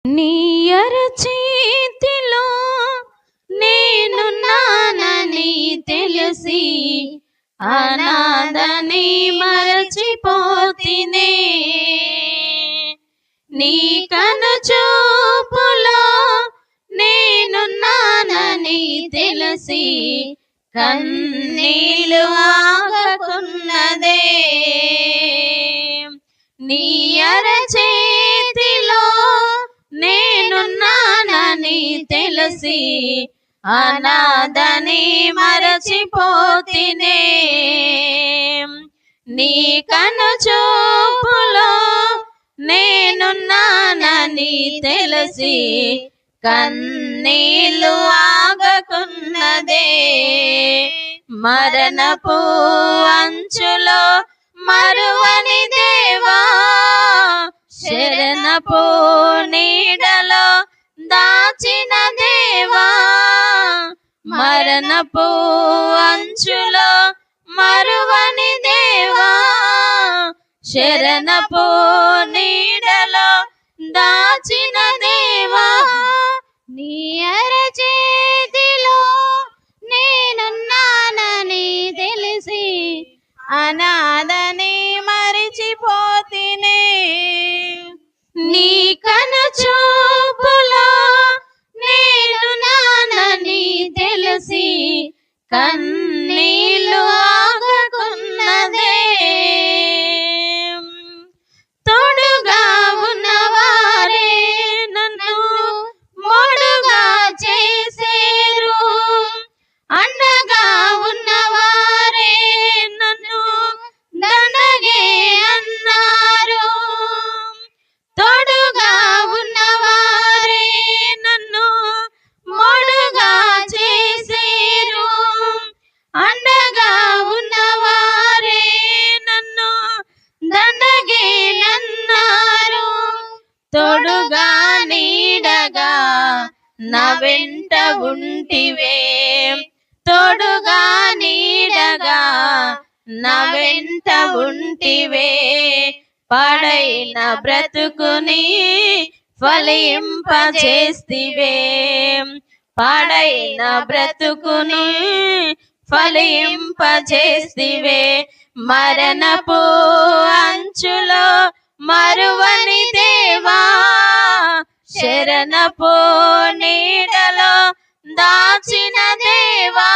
నీ అరచేతిలో నేనున్నానని తెలిసి అనాథని మరచిపోతినే. నీ కనుచూపులో నేనున్నానని తెలిసి కన్నీళ్ళు ఆగకున్నదే. నీ అరచేతిలో నేనున్నానని తెలిసి అనాథని మరచిపోతినే. నీ కనుచూపులో నేనున్నానని తెలిసి కన్నీళ్ళు ఆగకున్నదే. మరణపు అంచులో మరువని దేవా, శరణపు నీడలో దాచిన దేవా, మరణపు అంచులో మరువని దేవా, శరణపు నీడలో దాచిన దేవా. నీ అరచేతిలో నేనున్నానని తెలిసి అనాథని మరిచిపోతినే. నీ కనుచూపులో నేనున్నానని తెలిసి కన్నీళ్ళు ఆగకున్నదే. తోడుగా ఉన్నవారే నన్ను మోడుగా చేసేరు, అండగా ఉన్నవారే నన్ను దండగే అన్నారు. తోడుగా ఉన్నవారే నన్ను మోడుగా చేసేరు, అండగా ఉన్నవారే నన్ను దండగే అన్నారు. తోడుగా నీడగా నా వెంట ఉంటివే, తోడుగా నీడగా నా వెంట ఉంటివే. పాడైన బ్రతుకుని ఫలింపజేస్తివే, పాడైన బ్రతుకుని ఫలింపజేస్తివే. మరణపు అంచులో మరువని దేవా, శరణపు నీడలో దాచిన దేవా,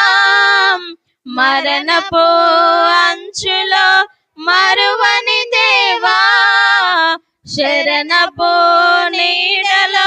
మరణపు అంచులో మరువని దేవా, శరణపు నీడలో